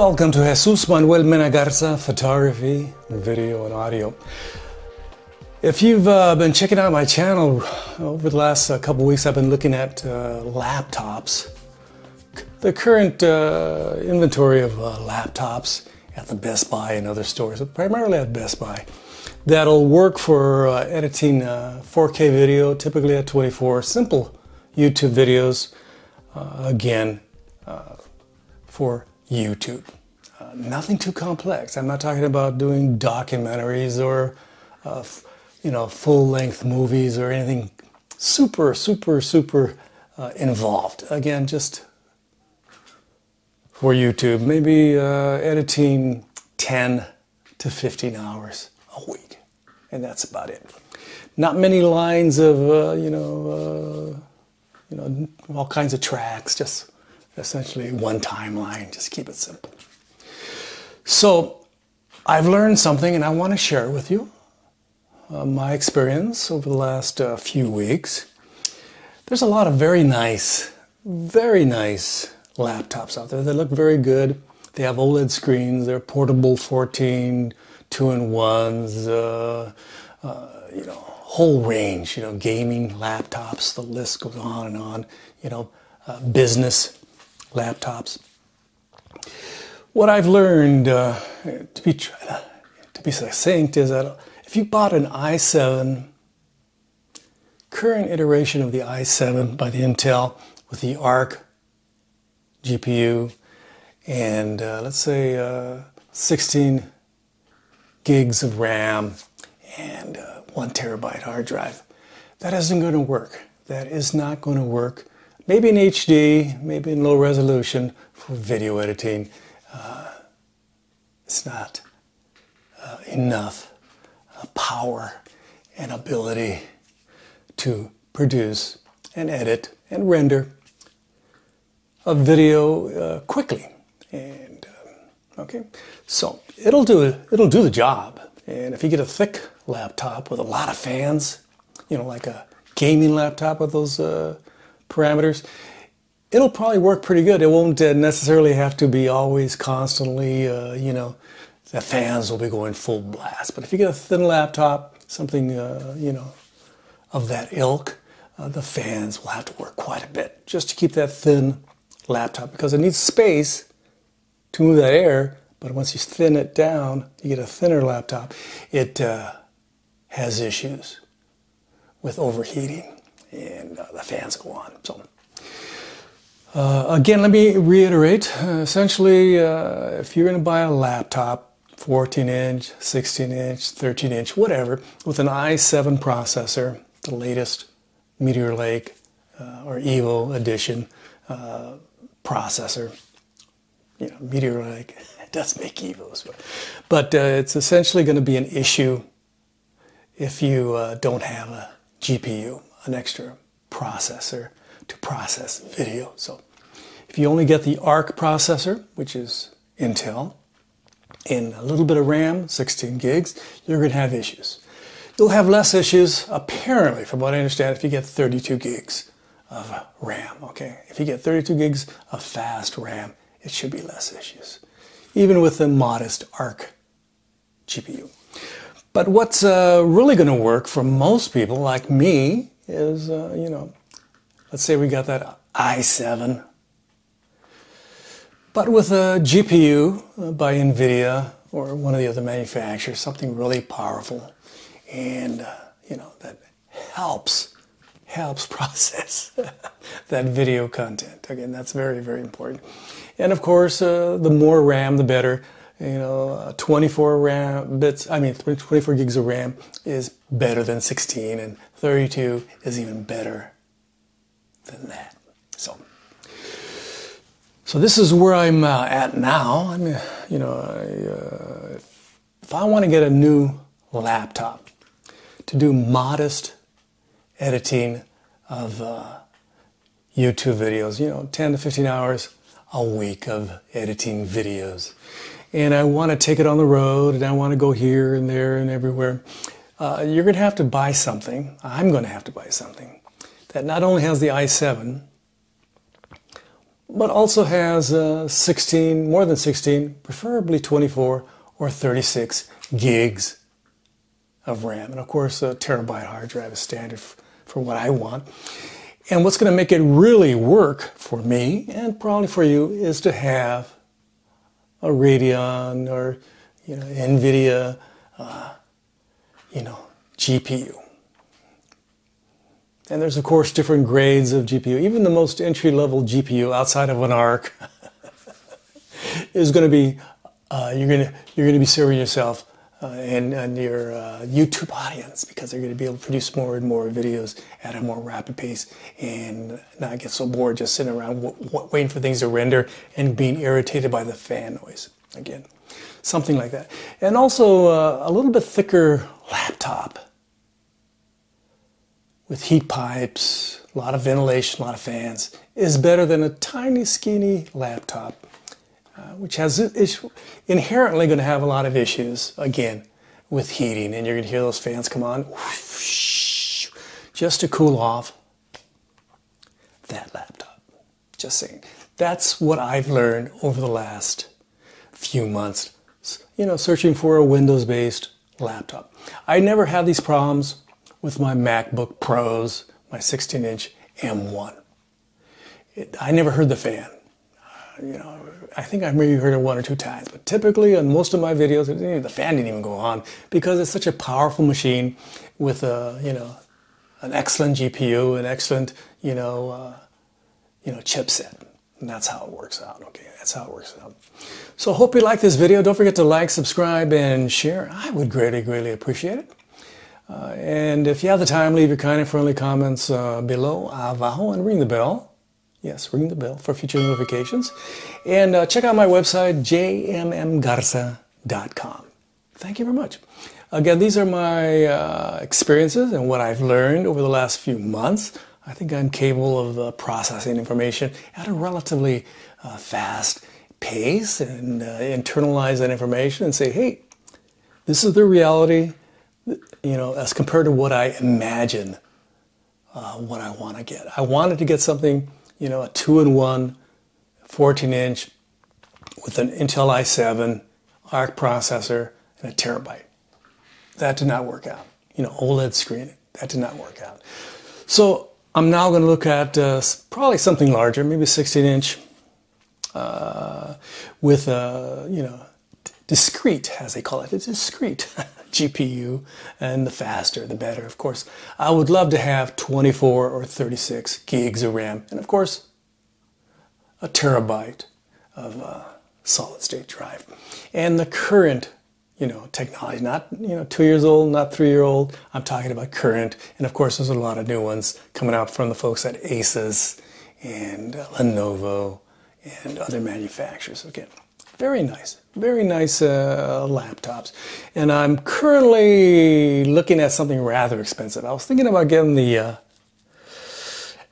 Welcome to Jesús Manuel Mena Garza Photography, video and audio. If you've been checking out my channel over the last couple weeks, I've been looking at laptops. The current inventory of laptops at the Best Buy and other stores, primarily at Best Buy, that'll work for editing 4K video, typically at 24, simple YouTube videos, again, for YouTube. Nothing too complex. I'm not talking about doing documentaries or full-length movies or anything super involved. Again, just for YouTube, maybe editing 10 to 15 hours a week, and that's about it. Not many lines of all kinds of tracks, just essentially one timeline. Just keep it simple. So I've learned something, and I want to share it with you. My experience over the last few weeks. There's a lot of very nice laptops out there. They look very good. They have OLED screens. They're portable 14, 2-in-1s, whole range, gaming laptops. The list goes on and on, business laptops. What I've learned, to be succinct, is that if you bought an i7, current iteration of the i7 by the Intel with the ARC GPU and let's say 16 gigs of RAM and 1 terabyte hard drive, that isn't going to work. That is not going to work. Maybe in HD, maybe in low resolution for video editing. It's not enough power and ability to produce and edit and render a video quickly. And okay, so it'll do the job. And if you get a thick laptop with a lot of fans, like a gaming laptop with those parameters, it'll probably work pretty good. It won't necessarily have to be always constantly, the fans will be going full blast. But if you get a thin laptop, something, of that ilk, the fans will have to work quite a bit just to keep that thin laptop, because it needs space to move that air. But once you thin it down, you get a thinner laptop, it has issues with overheating, and the fans go on. So again, let me reiterate. Essentially, if you're going to buy a laptop, 14-inch, 16-inch, 13-inch, whatever, with an i7 processor, the latest Meteor Lake or Evo edition processor. Meteor Lake does make Evos, but it's essentially going to be an issue if you don't have a GPU, an extra processor to process video. So if you only get the ARC processor, which is Intel, and a little bit of RAM, 16 gigs, you're going to have issues. You'll have less issues, apparently, from what I understand, if you get 32 gigs of RAM, okay? If you get 32 gigs of fast RAM, it should be less issues, even with the modest ARC GPU. But what's really going to work for most people like me is, let's say we got that i7, but with a GPU by NVIDIA or one of the other manufacturers, something really powerful, and that helps process that video content. Again, that's very important. And of course, the more RAM, the better. 24 gigs of RAM is better than 16, and 32 is even better than that. So this is where I'm at now. If I want to get a new laptop to do modest editing of YouTube videos, 10 to 15 hours a week of editing videos, and I want to take it on the road, and I want to go here and there and everywhere, you're going to have to buy something. I'm going to have to buy something that not only has the i7, but also has 16, more than 16, preferably 24 or 36 gigs of RAM. And of course, a terabyte hard drive is standard for what I want. And what's going to make it really work for me, and probably for you, is to have a Radeon or, NVIDIA, GPU. And there's, of course, different grades of GPU. Even the most entry-level GPU outside of an ARC is going to be, you're going to be serving yourself and your YouTube audience, because they're going to be able to produce more and more videos at a more rapid pace and not get so bored just sitting around waiting for things to render and being irritated by the fan noise. Again, something like that. And also a little bit thicker laptop with heat pipes, a lot of ventilation, a lot of fans, is better than a tiny, skinny laptop, which has inherently going to have a lot of issues, again, with heating. And you're going to hear those fans come on just to cool off that laptop. Just saying. That's what I've learned over the last few months, searching for a Windows-based laptop. I never had these problems with my MacBook Pros, my 16-inch M1. I never heard the fan. I think I maybe heard it 1 or 2 times, but typically on most of my videos, the fan didn't even go on, because it's such a powerful machine with an excellent GPU, an excellent, chipset. And that's how it works out. Okay, that's how it works out. So hope you like this video. Don't forget to like, subscribe, and share. I would greatly, greatly appreciate it. And if you have the time, leave your kind and friendly comments below, abajo, and ring the bell. Yes, ring the bell for future notifications. And check out my website, JMMGARZA.com. Thank you very much. Again, these are my experiences and what I've learned over the last few months. I think I'm capable of processing information at a relatively fast pace and internalize that information and say, hey, this is the reality, as compared to what I imagine what I want to get. I wanted to get something, a 2-in-1 14-inch with an Intel i7 ARC processor and a terabyte. That did not work out. OLED screen, that did not work out. So I'm now going to look at probably something larger, maybe 16-inch, with a, discrete, as they call it, a discrete GPU, and the faster, the better, of course. I would love to have 24 or 36 gigs of RAM, and of course, a terabyte of solid-state drive. And the current, technology, not, 2 years old, not 3-year-old, I'm talking about current. And of course, there's a lot of new ones coming out from the folks at Asus and Lenovo and other manufacturers. Okay, very nice laptops. And I'm currently looking at something rather expensive. I was thinking about getting the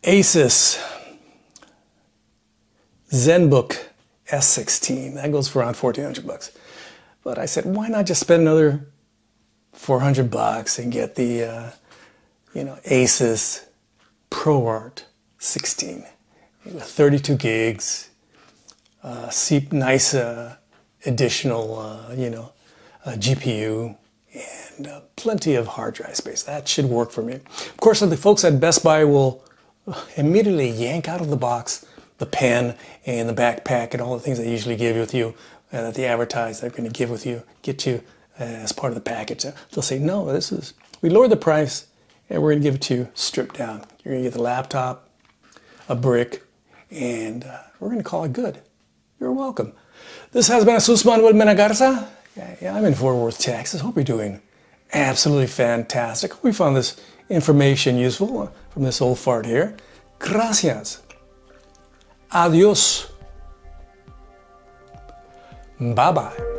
Asus ZenBook S16. That goes for around $1,400. But I said, why not just spend another $400 and get the, Asus ProArt 16 with 32 gigs, nice additional, GPU, and plenty of hard drive space. That should work for me. Of course, the folks at Best Buy will immediately yank out of the box the pen and the backpack and all the things they usually give with you, that they advertise they're going to get you as part of the package. They'll say, no, we lowered the price and we're going to give it to you stripped down. You're going to get the laptop, a brick, and we're going to call it good. You're welcome. This has been Jesús Manuel Mena Garza. I'm in Fort Worth, Texas. Hope you're doing absolutely fantastic. Hope we found this information useful from this old fart here. Gracias. Adiós. Bye-bye.